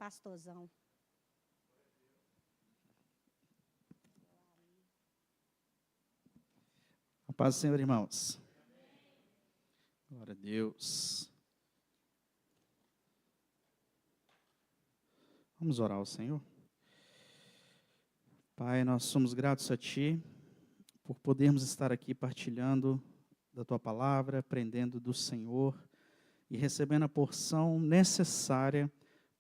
pastorzão. A paz do Senhor, irmãos. Glória a Deus. Vamos orar ao Senhor. Pai, nós somos gratos a Ti por podermos estar aqui partilhando da Tua palavra, aprendendo do Senhor e recebendo a porção necessária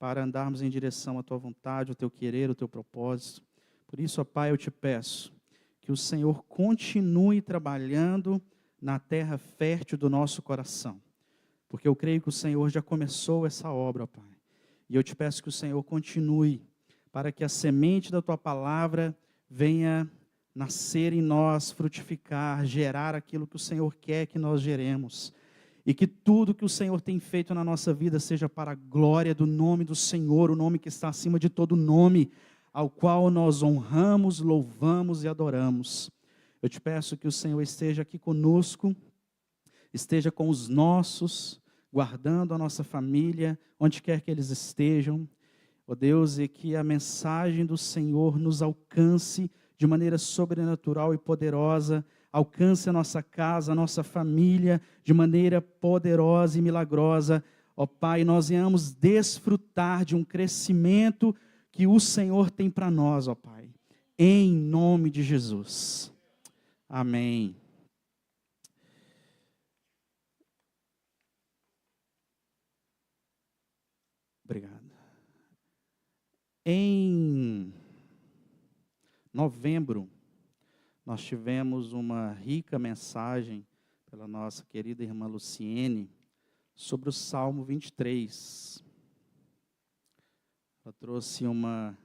para andarmos em direção à Tua vontade, ao Teu querer, ao Teu propósito. Por isso, ó Pai, eu te peço que o Senhor continue trabalhando na terra fértil do nosso coração, porque eu creio que o Senhor já começou essa obra, ó Pai. E eu te peço que o Senhor continue, para que a semente da Tua palavra venha nascer em nós, frutificar, gerar aquilo que o Senhor quer que nós geremos. E que tudo que o Senhor tem feito na nossa vida seja para a glória do nome do Senhor, o nome que está acima de todo nome, ao qual nós honramos, louvamos e adoramos. Eu te peço que o Senhor esteja aqui conosco, esteja com os nossos, guardando a nossa família, onde quer que eles estejam. Ó Deus, e que a mensagem do Senhor nos alcance de maneira sobrenatural e poderosa, alcance a nossa casa, a nossa família, de maneira poderosa e milagrosa. Ó Pai, nós venhamos desfrutar de um crescimento que o Senhor tem para nós, ó Pai, em nome de Jesus. Amém. Obrigado. Em novembro, nós tivemos uma rica mensagem pela nossa querida irmã Luciene sobre o Salmo 23. Ela trouxe uma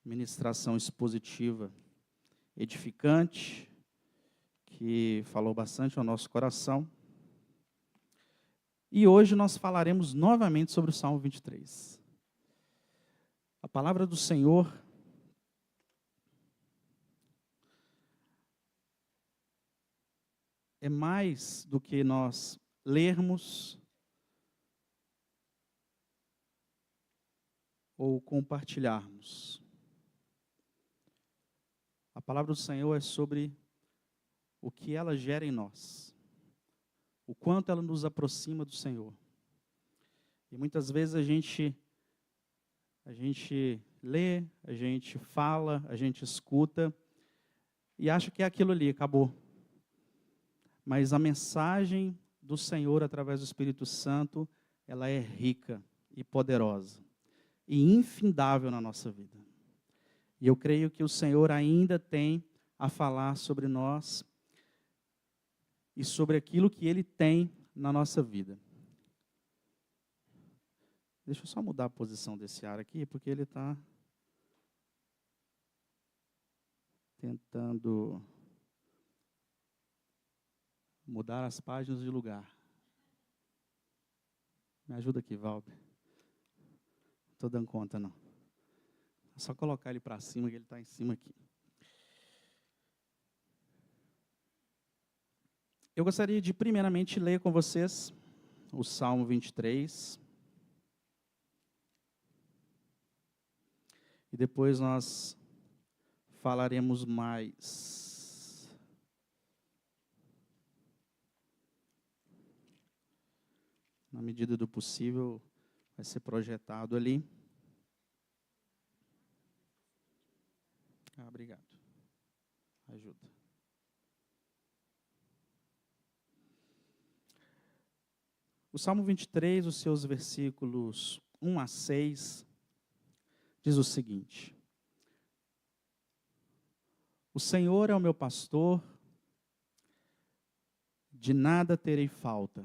ministração expositiva edificante, que falou bastante ao nosso coração. E hoje nós falaremos novamente sobre o Salmo 23. A palavra do Senhor é mais do que nós lermos ou compartilharmos. A palavra do Senhor é sobre o que ela gera em nós, o quanto ela nos aproxima do Senhor. E muitas vezes a gente lê, a gente fala, a gente escuta e acha que é aquilo ali, acabou. Mas a mensagem do Senhor através do Espírito Santo, ela é rica e poderosa e infindável na nossa vida. E eu creio que o Senhor ainda tem a falar sobre nós e sobre aquilo que Ele tem na nossa vida. Deixa eu só mudar a posição desse ar aqui, porque ele está tentando mudar as páginas de lugar. Me ajuda aqui, Valber. Não estou dando conta, não. É só colocar ele para cima, que ele está em cima aqui. Eu gostaria de, primeiramente, ler com vocês o Salmo 23. E depois nós falaremos mais. Na medida do possível, vai ser projetado ali. Obrigado. Ajuda. O Salmo 23, os seus versículos 1 a 6, diz o seguinte: O Senhor é o meu pastor, de nada terei falta.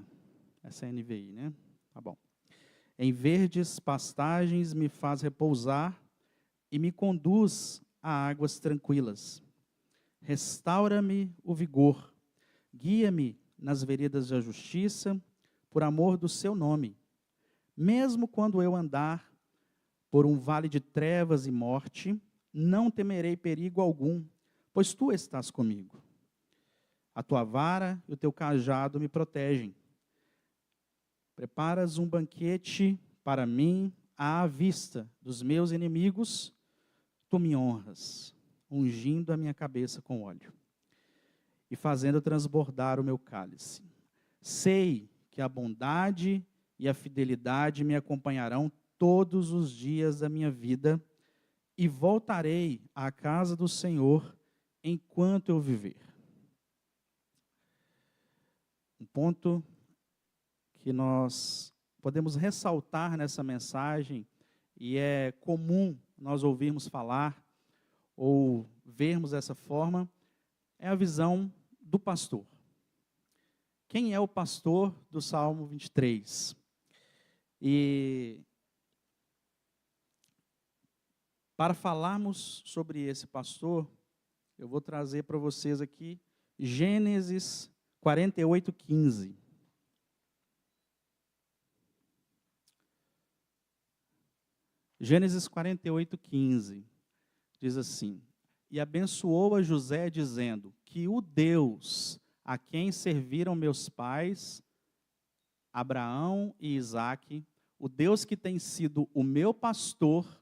Essa é a NVI, né? Tá bom. Em verdes pastagens me faz repousar e me conduz a águas tranquilas. Restaura-me o vigor, guia-me nas veredas da justiça, por amor do seu nome. Mesmo quando eu andar por um vale de trevas e morte, não temerei perigo algum, pois tu estás comigo. A tua vara e o teu cajado me protegem. Preparas um banquete para mim à vista dos meus inimigos, tu me honras, ungindo a minha cabeça com óleo e fazendo transbordar o meu cálice. Sei que a bondade e a fidelidade me acompanharão todos os dias da minha vida e voltarei à casa do Senhor enquanto eu viver. Um ponto que nós podemos ressaltar nessa mensagem, e é comum nós ouvirmos falar ou vermos dessa forma, é a visão do pastor. Quem é o pastor do Salmo 23? E para falarmos sobre esse pastor, eu vou trazer para vocês aqui Gênesis 48:15. Gênesis 48:15 diz assim: E abençoou a José, dizendo, que o Deus a quem serviram meus pais, Abraão e Isaque, o Deus que tem sido o meu pastor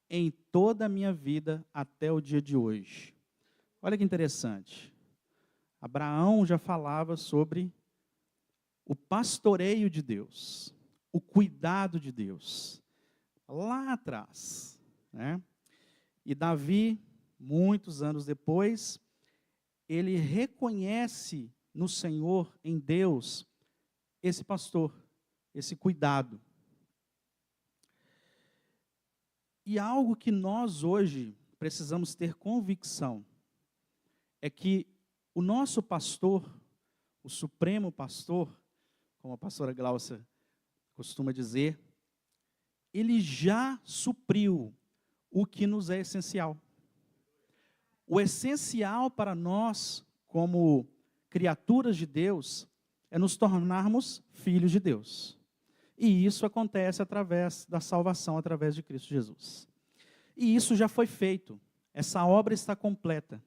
em toda a minha vida até o dia de hoje. Olha que interessante. Abraão já falava sobre o pastoreio de Deus, o cuidado de Deus, lá atrás, né? E Davi, muitos anos depois, ele reconhece no Senhor, em Deus, esse pastor, esse cuidado. E algo que nós hoje precisamos ter convicção é que o nosso pastor, o supremo pastor, como a pastora Glaucia costuma dizer, ele já supriu o que nos é essencial. O essencial para nós, como criaturas de Deus, é nos tornarmos filhos de Deus. E isso acontece através da salvação, através de Cristo Jesus. E isso já foi feito. Essa obra está completa.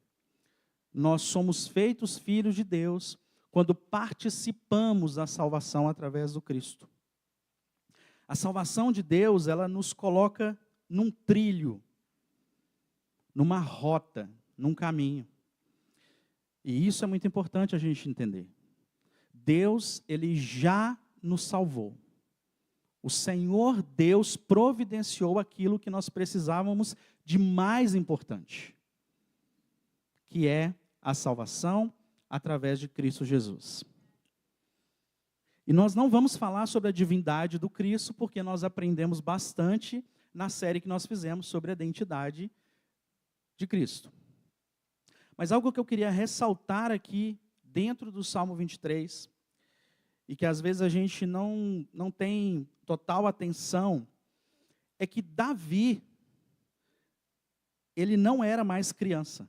Nós somos feitos filhos de Deus quando participamos da salvação através do Cristo. A salvação de Deus, ela nos coloca num trilho, numa rota, num caminho. E isso é muito importante a gente entender. Deus, ele já nos salvou. O Senhor Deus providenciou aquilo que nós precisávamos de mais importante, que é a salvação através de Cristo Jesus. E nós não vamos falar sobre a divindade do Cristo, porque nós aprendemos bastante na série que nós fizemos sobre a identidade de Cristo. Mas algo que eu queria ressaltar aqui, dentro do Salmo 23, e que às vezes a gente não tem total atenção, é que Davi, ele não era mais criança.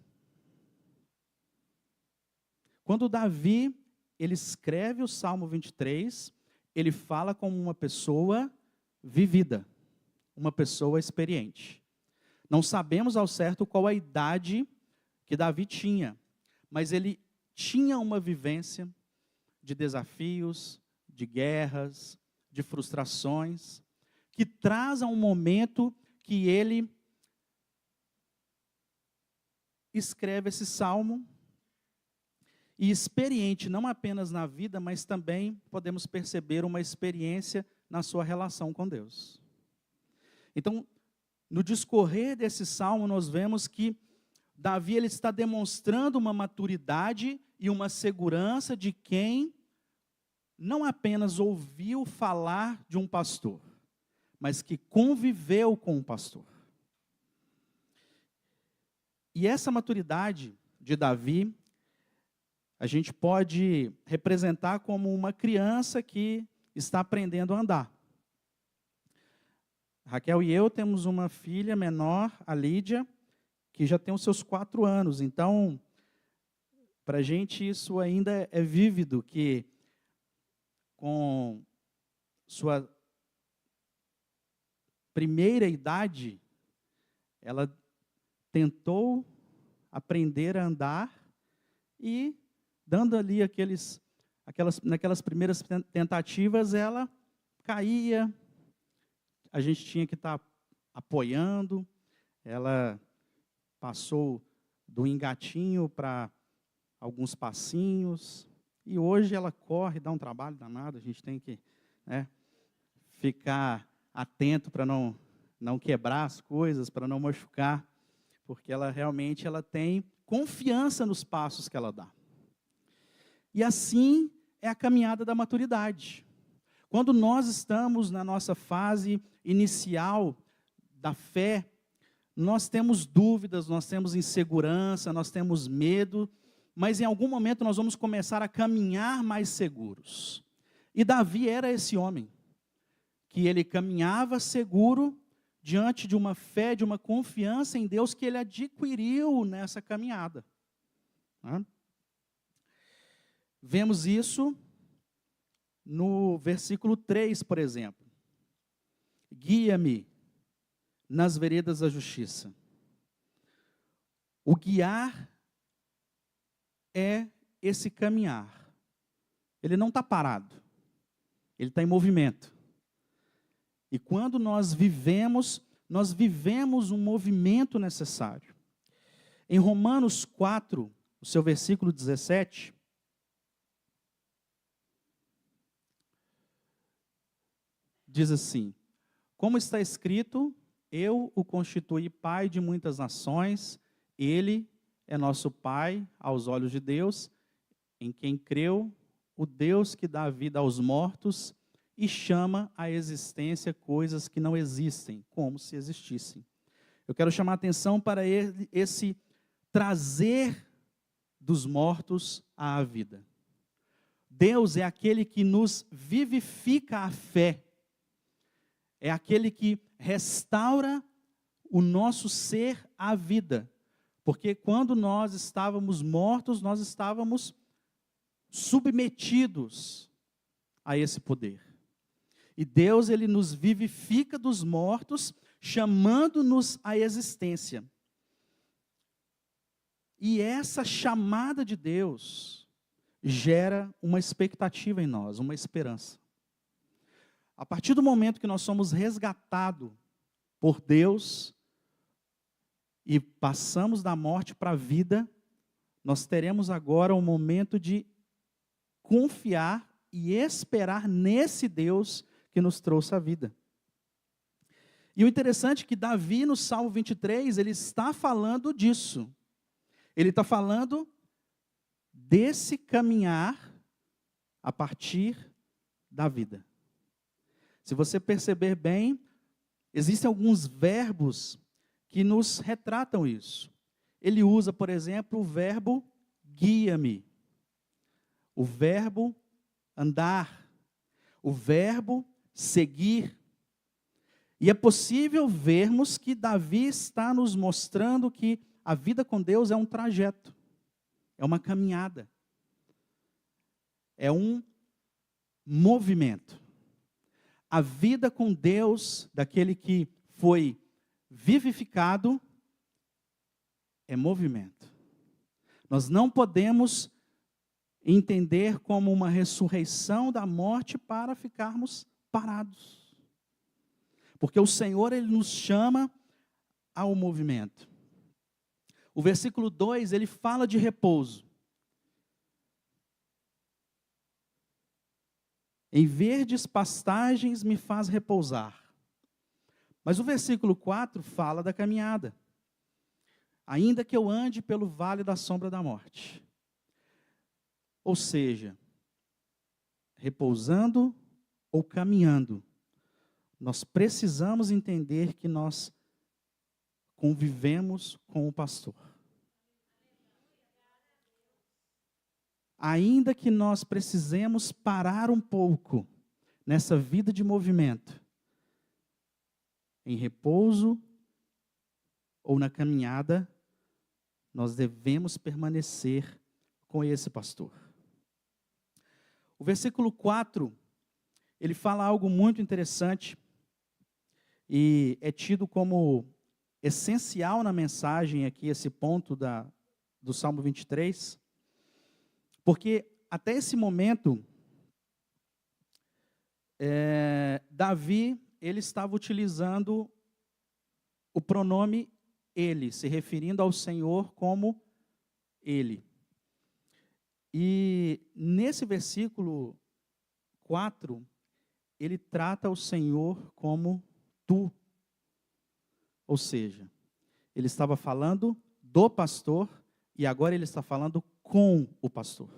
Quando Davi, ele escreve o Salmo 23, ele fala como uma pessoa vivida, uma pessoa experiente. Não sabemos ao certo qual a idade que Davi tinha, mas ele tinha uma vivência de desafios, de guerras, de frustrações, que traz a um momento que ele escreve esse salmo, e experiente não apenas na vida, mas também podemos perceber uma experiência na sua relação com Deus. Então, no discorrer desse salmo, nós vemos que Davi ele está demonstrando uma maturidade e uma segurança de quem não apenas ouviu falar de um pastor, mas que conviveu com um pastor. E essa maturidade de Davi, a gente pode representar como uma criança que está aprendendo a andar. Raquel e eu temos uma filha menor, a Lídia, que já tem os seus 4 anos. Então, para a gente isso ainda é vívido, que com sua primeira idade, ela tentou aprender a andar e, dando ali naquelas primeiras tentativas, ela caía, a gente tinha que estar apoiando. Ela passou do engatinho para alguns passinhos, e hoje ela corre, dá um trabalho danado, a gente tem que, né, ficar atento para não quebrar as coisas, para não machucar, porque ela realmente tem confiança nos passos que ela dá. E assim é a caminhada da maturidade. Quando nós estamos na nossa fase inicial da fé, nós temos dúvidas, nós temos insegurança, nós temos medo, mas em algum momento nós vamos começar a caminhar mais seguros. E Davi era esse homem, que ele caminhava seguro diante de uma fé, de uma confiança em Deus que ele adquiriu nessa caminhada. Vemos isso no versículo 3, por exemplo. Guia-me nas veredas da justiça. O guiar é esse caminhar. Ele não está parado. Ele está em movimento. E quando nós vivemos um movimento necessário. Em Romanos 4, o seu versículo 17, diz assim: como está escrito, eu o constituí pai de muitas nações, ele é nosso pai aos olhos de Deus, em quem creu, o Deus que dá vida aos mortos e chama à existência coisas que não existem, como se existissem. Eu quero chamar a atenção para esse trazer dos mortos à vida. Deus é aquele que nos vivifica a fé, é aquele que restaura o nosso ser à vida, porque quando nós estávamos mortos, nós estávamos submetidos a esse poder. E Deus, ele nos vivifica dos mortos, chamando-nos à existência. E essa chamada de Deus gera uma expectativa em nós, uma esperança. A partir do momento que nós somos resgatados por Deus e passamos da morte para a vida, nós teremos agora um momento de confiar e esperar nesse Deus que nos trouxe a vida. E o interessante é que Davi, no Salmo 23, ele está falando disso. Ele está falando desse caminhar a partir da vida. Se você perceber bem, existem alguns verbos que nos retratam isso. Ele usa, por exemplo, o verbo guia-me, o verbo andar, o verbo seguir. E é possível vermos que Davi está nos mostrando que a vida com Deus é um trajeto, é uma caminhada, é um movimento. A vida com Deus, daquele que foi vivificado, é movimento. Nós não podemos entender como uma ressurreição da morte para ficarmos parados. Porque o Senhor, ele nos chama ao movimento. O versículo 2, ele fala de repouso. Em verdes pastagens me faz repousar. Mas o versículo 4 fala da caminhada. Ainda que eu ande pelo vale da sombra da morte. Ou seja, repousando ou caminhando, nós precisamos entender que nós convivemos com o pastor. Ainda que nós precisemos parar um pouco nessa vida de movimento, em repouso ou na caminhada, nós devemos permanecer com esse pastor. O versículo 4, ele fala algo muito interessante e é tido como essencial na mensagem aqui, esse ponto do Salmo 23, porque até esse momento, Davi, ele estava utilizando o pronome ele, se referindo ao Senhor como ele. E nesse versículo 4, ele trata o Senhor como tu. Ou seja, ele estava falando do pastor e agora ele está falando com o pastor.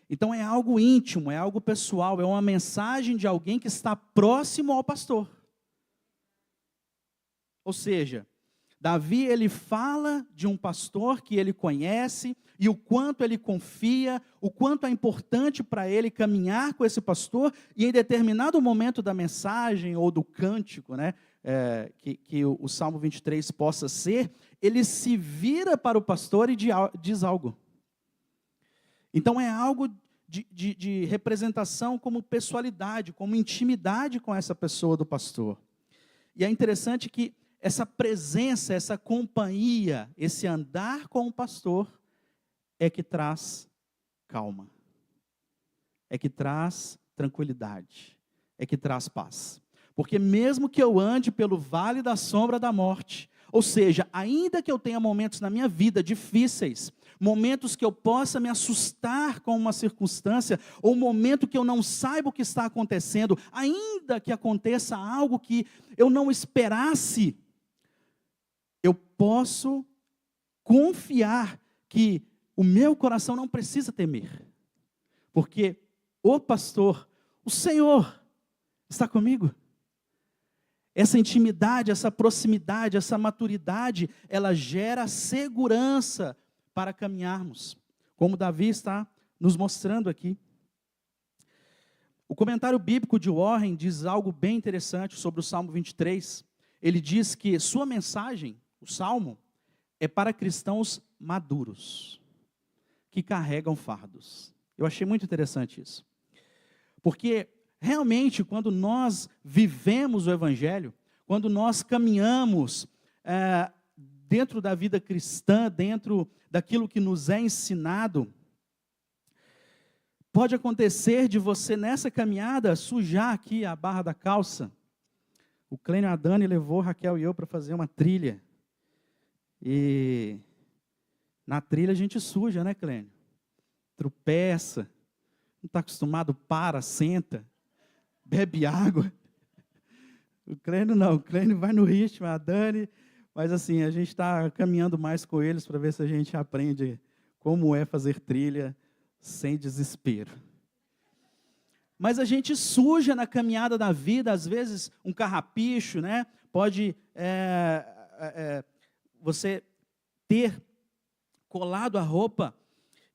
Então é algo íntimo, é algo pessoal, é uma mensagem de alguém que está próximo ao pastor. Ou seja, Davi, ele fala de um pastor que ele conhece e o quanto ele confia, o quanto é importante para ele caminhar com esse pastor, e em determinado momento da mensagem ou do cântico, né, que o Salmo 23 possa ser, ele se vira para o pastor e diz algo. Então é algo de representação como pessoalidade, como intimidade com essa pessoa do pastor. E é interessante que essa presença, essa companhia, esse andar com o pastor é que traz calma, é que traz tranquilidade, é que traz paz. Porque mesmo que eu ande pelo vale da sombra da morte, ou seja, ainda que eu tenha momentos na minha vida difíceis, momentos que eu possa me assustar com uma circunstância, ou momento que eu não saiba o que está acontecendo, ainda que aconteça algo que eu não esperasse, eu posso confiar que o meu coração não precisa temer, porque o pastor, o Senhor, está comigo. Essa intimidade, essa proximidade, essa maturidade, ela gera segurança para caminharmos, como Davi está nos mostrando aqui. O comentário bíblico de Warren diz algo bem interessante sobre o Salmo 23. Ele diz que sua mensagem, o Salmo, é para cristãos maduros, que carregam fardos. Eu achei muito interessante isso. Porque realmente, quando nós vivemos o Evangelho, quando nós caminhamos dentro da vida cristã, dentro daquilo que nos é ensinado, pode acontecer de você, nessa caminhada, sujar aqui a barra da calça. O Clênio e a Dani levou Raquel e eu para fazer uma trilha. E na trilha a gente suja, né, Clênio? Tropeça, não está acostumado, para, senta, bebe água. O Clênio não, o Clênio vai no ritmo, a Dani, mas assim, a gente está caminhando mais com eles para ver se a gente aprende como é fazer trilha sem desespero. Mas a gente suja na caminhada da vida, às vezes um carrapicho, né? Pode você ter colado a roupa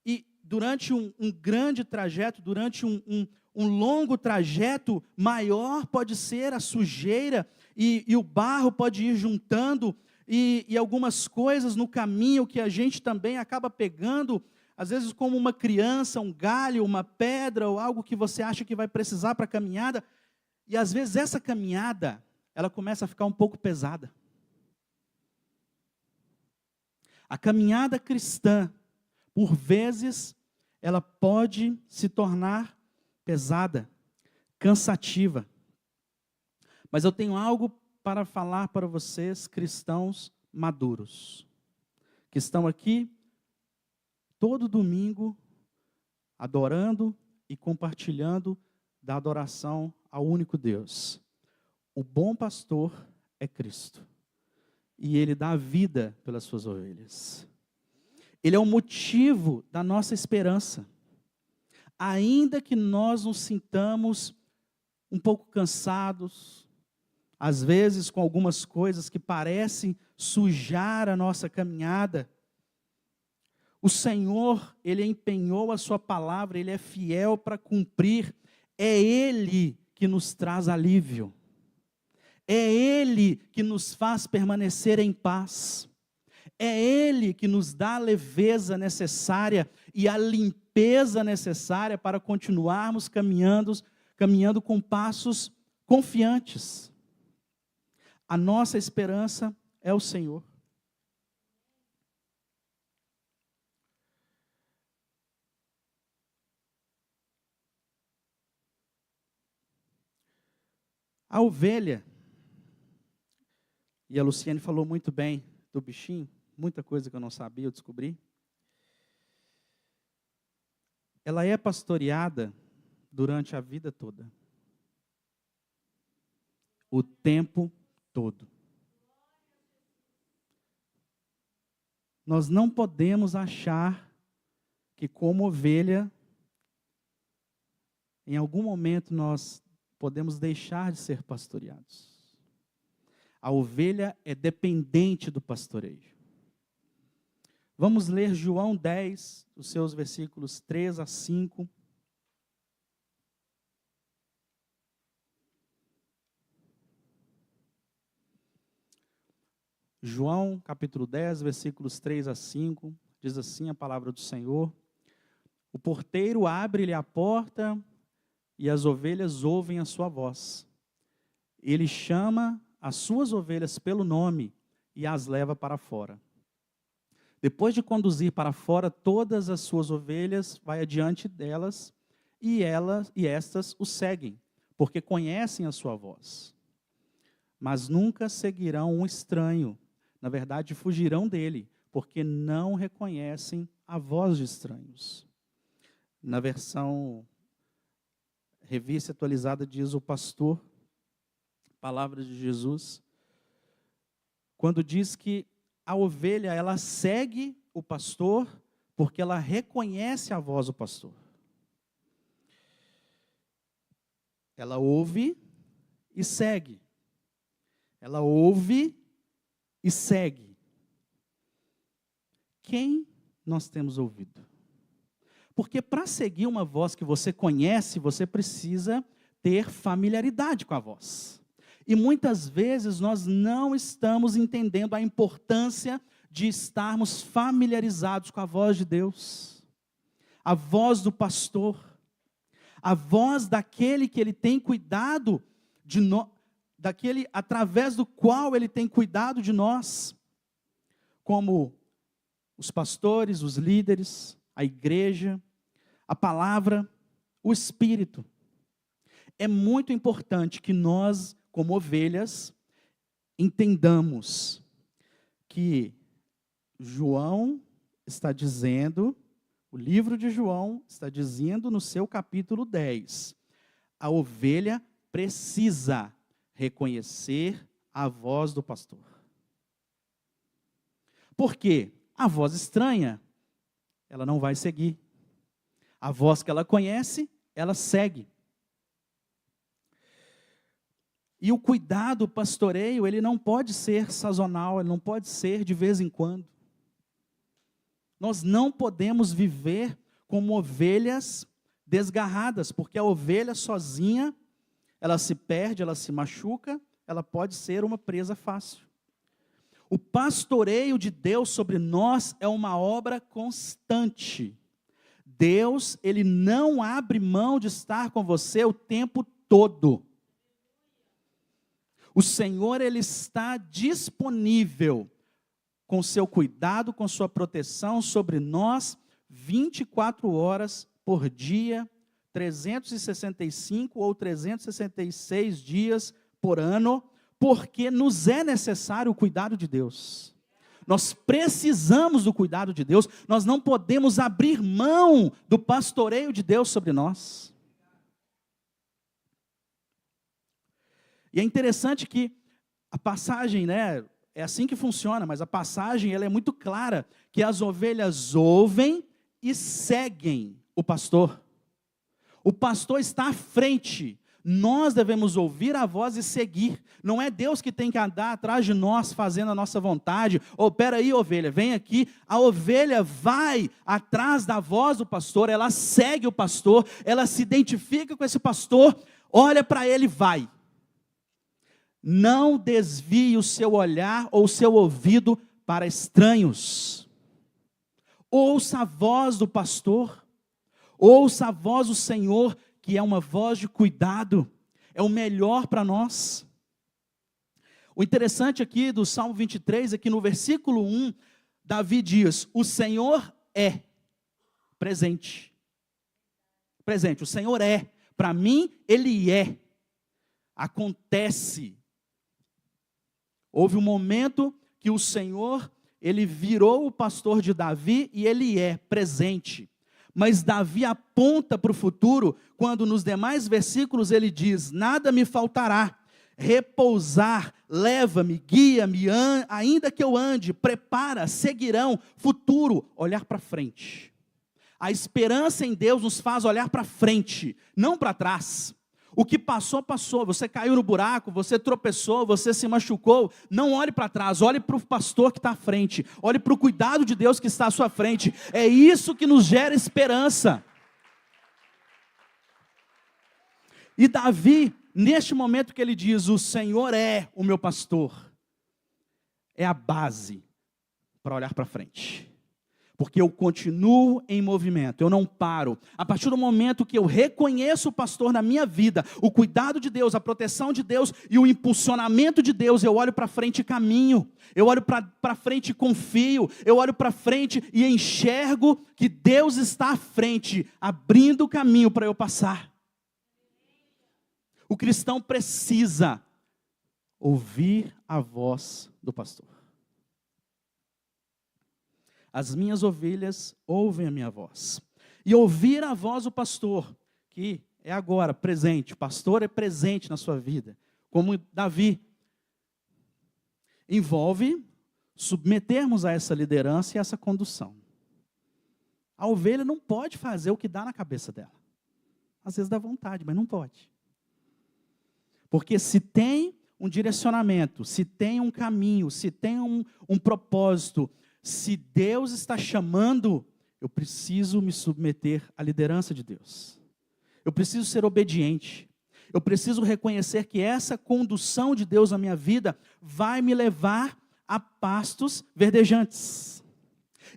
e durante um grande trajeto, durante um longo trajeto, maior pode ser a sujeira e o barro pode ir juntando e algumas coisas no caminho que a gente também acaba pegando, às vezes como uma criança, um galho, uma pedra ou algo que você acha que vai precisar para a caminhada, e às vezes essa caminhada, ela começa a ficar um pouco pesada. A caminhada cristã, por vezes, ela pode se tornar pesada, cansativa. Mas eu tenho algo para falar para vocês, cristãos maduros, que estão aqui todo domingo, adorando e compartilhando da adoração ao único Deus. O bom pastor é Cristo, e Ele dá vida pelas suas ovelhas. Ele é o motivo da nossa esperança. Ainda que nós nos sintamos um pouco cansados, às vezes com algumas coisas que parecem sujar a nossa caminhada, o Senhor, Ele empenhou a sua palavra, Ele é fiel para cumprir. É Ele que nos traz alívio. É Ele que nos faz permanecer em paz. É Ele que nos dá a leveza necessária e a limpeza necessária para continuarmos caminhando com passos confiantes. A nossa esperança é o Senhor. A ovelha, e a Luciane falou muito bem do bichinho, muita coisa que eu não sabia, eu descobri. Ela é pastoreada durante a vida toda. O tempo todo. Nós não podemos achar que, como ovelha, em algum momento nós podemos deixar de ser pastoreados. A ovelha é dependente do pastoreio. Vamos ler João 10, os seus versículos 3 a 5. João, capítulo 10, versículos 3 a 5, diz assim a palavra do Senhor: o porteiro abre-lhe a porta e as ovelhas ouvem a sua voz. Ele chama as suas ovelhas pelo nome e as leva para fora. Depois de conduzir para fora todas as suas ovelhas, vai adiante delas e estas o seguem, porque conhecem a sua voz. Mas nunca seguirão um estranho. Na verdade, fugirão dele, porque não reconhecem a voz de estranhos. Na versão Revista Atualizada diz o pastor, palavra de Jesus, quando diz que a ovelha, ela segue o pastor, porque ela reconhece a voz do pastor. Ela ouve e segue. Ela ouve e segue. Quem nós temos ouvido? Porque para seguir uma voz que você conhece, você precisa ter familiaridade com a voz. E muitas vezes nós não estamos entendendo a importância de estarmos familiarizados com a voz de Deus. A voz do pastor. A voz daquele que ele tem cuidado de nós. Daquele através do qual ele tem cuidado de nós, como os pastores, os líderes, a igreja, a palavra, o Espírito. É muito importante que nós, como ovelhas, entendamos que João está dizendo, o livro de João está dizendo no seu capítulo 10, a ovelha precisa reconhecer a voz do pastor. Por quê? A voz estranha, ela não vai seguir. A voz que ela conhece, ela segue. E o cuidado, o pastoreio, ele não pode ser sazonal, ele não pode ser de vez em quando. Nós não podemos viver como ovelhas desgarradas, porque a ovelha sozinha, ela se perde, ela se machuca, ela pode ser uma presa fácil. O pastoreio de Deus sobre nós é uma obra constante. Deus, ele não abre mão de estar com você o tempo todo. O Senhor, ele está disponível com seu cuidado, com sua proteção sobre nós 24 horas por dia, 365 ou 366 dias por ano, porque nos é necessário o cuidado de Deus. Nós precisamos do cuidado de Deus, nós não podemos abrir mão do pastoreio de Deus sobre nós. E é interessante que a passagem, né, é assim que funciona, mas a passagem ela é muito clara, que as ovelhas ouvem e seguem o pastor. O pastor está à frente, nós devemos ouvir a voz e seguir. Não é Deus que tem que andar atrás de nós, fazendo a nossa vontade. Espera aí, ovelha, vem aqui. A ovelha vai atrás da voz do pastor, ela segue o pastor, ela se identifica com esse pastor, olha para ele e vai. Não desvie o seu olhar ou o seu ouvido para estranhos. Ouça a voz do pastor. Ouça a voz do Senhor, que é uma voz de cuidado. É o melhor para nós. O interessante aqui do Salmo 23 é que no versículo 1, Davi diz, o Senhor é presente. Presente, o Senhor é. Para mim, Ele é. acontece. Houve um momento que o Senhor, ele virou o pastor de Davi e ele é presente. Mas Davi aponta para o futuro, quando nos demais versículos ele diz: nada me faltará, repousar, leva-me, guia-me, ainda que eu ande, prepara, seguirão, futuro, olhar para frente. A esperança em Deus nos faz olhar para frente, não para trás. O que passou, passou. Você caiu no buraco, você tropeçou, você se machucou. Não olhe para trás, olhe para o pastor que está à frente. Olhe para o cuidado de Deus que está à sua frente. É isso que nos gera esperança. E Davi, neste momento que ele diz: o Senhor é o meu pastor, é a base para olhar para frente. Porque eu continuo em movimento, eu não paro. A partir do momento que eu reconheço o pastor na minha vida, o cuidado de Deus, a proteção de Deus e o impulsionamento de Deus, eu olho para frente e caminho. Eu olho para frente e confio. Eu olho para frente e enxergo que Deus está à frente, abrindo o caminho para eu passar. O cristão precisa ouvir a voz do pastor. As minhas ovelhas ouvem a minha voz. E ouvir a voz do pastor, que é agora, presente. O pastor é presente na sua vida. Como Davi. Envolve submetermos a essa liderança e essa condução. A ovelha não pode fazer o que dá na cabeça dela. Às vezes dá vontade, mas não pode. Porque se tem um direcionamento, se tem um caminho, se tem um propósito, se Deus está chamando, eu preciso me submeter à liderança de Deus. Eu preciso ser obediente. Eu preciso reconhecer que essa condução de Deus na minha vida vai me levar a pastos verdejantes.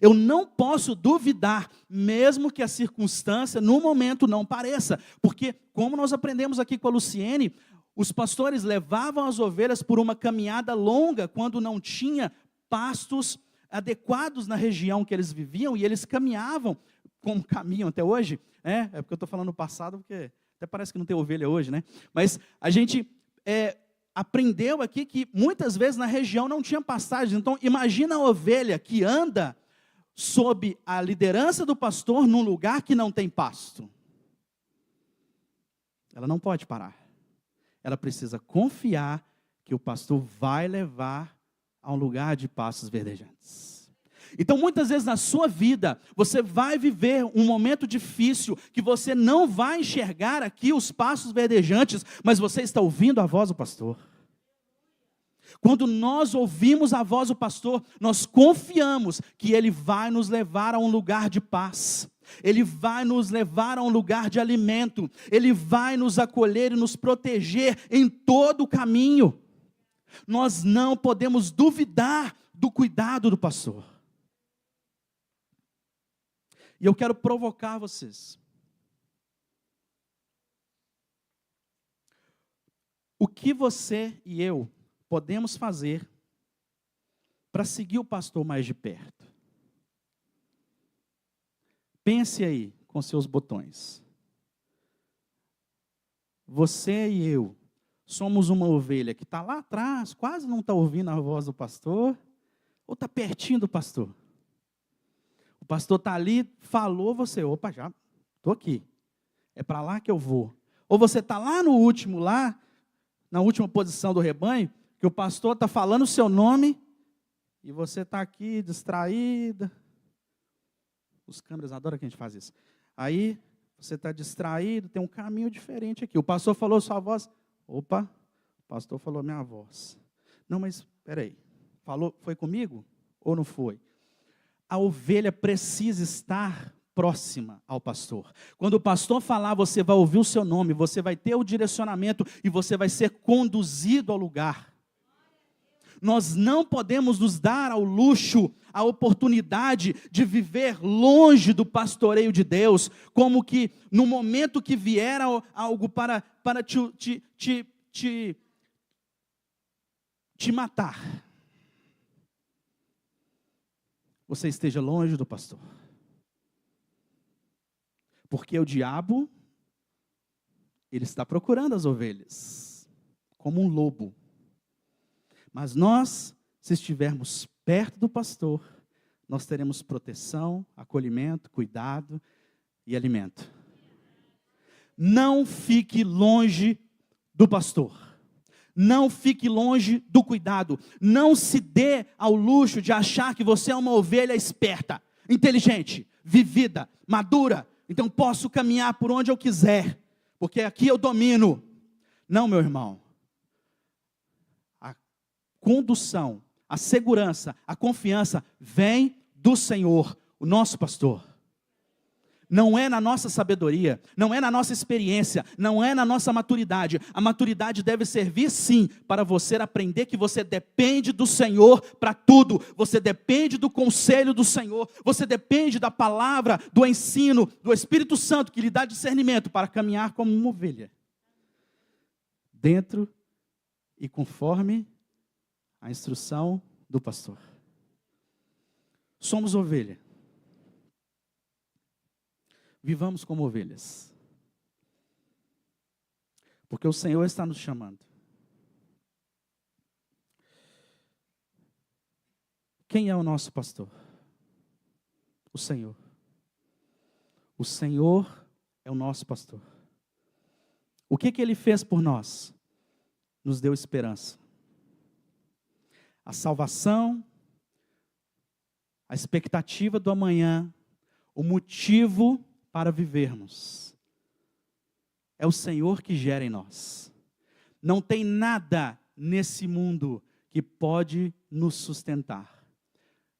Eu não posso duvidar, mesmo que a circunstância no momento não pareça. Porque, como nós aprendemos aqui com a Luciene, os pastores levavam as ovelhas por uma caminhada longa quando não tinha pastos adequados na região que eles viviam, e eles caminhavam, como caminham até hoje, é porque eu estou falando no passado, porque até parece que não tem ovelha hoje, né? Mas a gente aprendeu aqui que muitas vezes na região não tinha pastagens. Então imagina a ovelha que anda sob a liderança do pastor num lugar que não tem pasto. Ela não pode parar. Ela precisa confiar que o pastor vai levar a um lugar de pastos verdejantes. Então, muitas vezes na sua vida, você vai viver um momento difícil, que você não vai enxergar aqui os pastos verdejantes, mas você está ouvindo a voz do pastor. Quando nós ouvimos a voz do pastor, nós confiamos que ele vai nos levar a um lugar de paz. Ele vai nos levar a um lugar de alimento. Ele vai nos acolher e nos proteger em todo o caminho. Nós não podemos duvidar do cuidado do pastor. E eu quero provocar vocês. O que você e eu podemos fazer para seguir o pastor mais de perto? Pense aí com seus botões. Você e eu somos uma ovelha que está lá atrás, quase não está ouvindo a voz do pastor, ou está pertinho do pastor? O pastor está ali, falou, você, opa, já estou aqui, é para lá que eu vou. Ou você está lá no último, lá, na última posição do rebanho, que o pastor está falando o seu nome, e você está aqui distraída. Os câmeras adoram que a gente faz isso. Aí, você está distraído, tem um caminho diferente aqui. O pastor falou sua voz. Opa, o pastor falou minha voz. Não, mas, espera aí. Foi comigo ou não foi? A ovelha precisa estar próxima ao pastor. Quando o pastor falar, você vai ouvir o seu nome, você vai ter o direcionamento e você vai ser conduzido ao lugar. Nós não podemos nos dar ao luxo, a oportunidade de viver longe do pastoreio de Deus, como que no momento que vier algo para te matar, você esteja longe do pastor. Porque o diabo, ele está procurando as ovelhas. como um lobo. Mas nós, se estivermos perto do pastor, nós teremos proteção, acolhimento, cuidado e alimento. Não fique longe do pastor. Não fique longe do cuidado. Não se dê ao luxo de achar que você é uma ovelha esperta, inteligente, vivida, madura. Então posso caminhar por onde eu quiser, porque aqui eu domino. Não, meu irmão. A condução, a segurança, a confiança vem do Senhor, o nosso pastor. Não é na nossa sabedoria, não é na nossa experiência, não é na nossa maturidade. A maturidade deve servir sim para você aprender que você depende do Senhor para tudo. Você depende do conselho do Senhor, você depende da palavra, do ensino, do Espírito Santo que lhe dá discernimento para caminhar como uma ovelha. Dentro e conforme a instrução do pastor. Somos ovelha. Vivamos como ovelhas. Porque o Senhor está nos chamando. Quem é o nosso pastor? O Senhor. O Senhor é o nosso pastor. O que Ele fez por nós? Nos deu esperança. A salvação, a expectativa do amanhã, o motivo para vivermos. É o Senhor que gera em nós. Não tem nada nesse mundo que pode nos sustentar.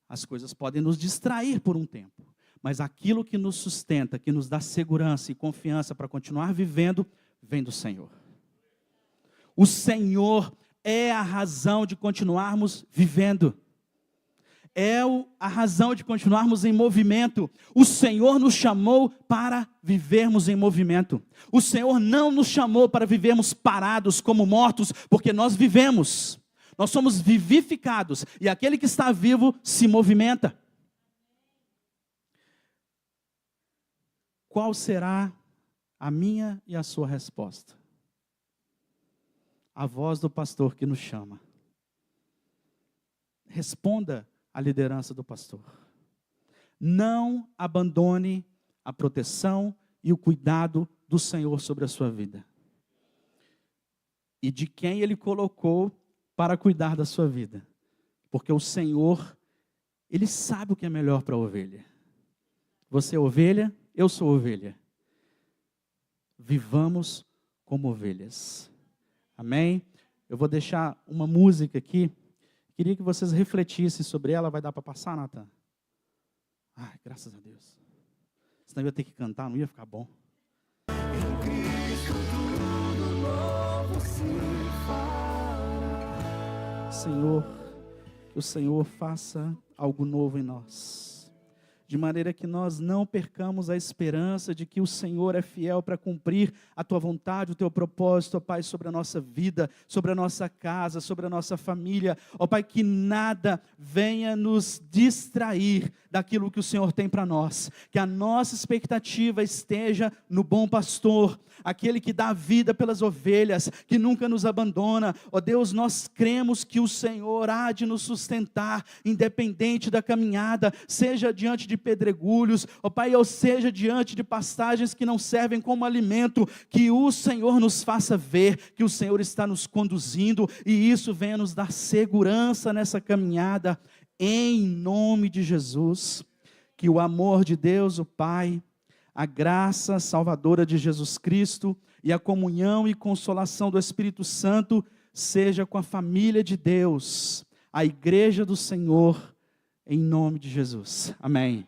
As coisas podem nos distrair por um tempo, mas aquilo que nos sustenta, que nos dá segurança e confiança para continuar vivendo, vem do Senhor. O Senhor é a razão de continuarmos vivendo. É a razão de continuarmos em movimento. O Senhor nos chamou para vivermos em movimento. O Senhor não nos chamou para vivermos parados como mortos, porque nós vivemos. Nós somos vivificados e aquele que está vivo se movimenta. Qual será a minha e a sua resposta? A voz do pastor que nos chama. Responda a liderança do pastor. Não abandone a proteção e o cuidado do Senhor sobre a sua vida. E de quem Ele colocou para cuidar da sua vida. Porque o Senhor, Ele sabe o que é melhor para a ovelha. Você é ovelha, eu sou ovelha. Vivamos como ovelhas. Amém? Eu vou deixar uma música aqui. Queria que vocês refletissem sobre ela. Vai dar para passar, Natan? Ai, graças a Deus. Senão eu ia ter que cantar, não ia ficar bom. Em Cristo tudo novo se fará. Senhor, que o Senhor faça algo novo em nós. De maneira que nós não percamos a esperança de que o Senhor é fiel para cumprir a Tua vontade, o Teu propósito, ó Pai, sobre a nossa vida, sobre a nossa casa, sobre a nossa família. Ó Pai, que nada venha nos distrair daquilo que o Senhor tem para nós. Que a nossa expectativa esteja no bom pastor, aquele que dá vida pelas ovelhas, que nunca nos abandona. Ó Deus, nós cremos que o Senhor há de nos sustentar, independente da caminhada, seja diante de pedregulhos, ó Pai, ou seja diante de pastagens que não servem como alimento, que o Senhor nos faça ver que o Senhor está nos conduzindo, e isso venha nos dar segurança nessa caminhada, em nome de Jesus. Que o amor de Deus, o Pai, a graça salvadora de Jesus Cristo e a comunhão e consolação do Espírito Santo seja com a família de Deus, a igreja do Senhor, em nome de Jesus. Amém.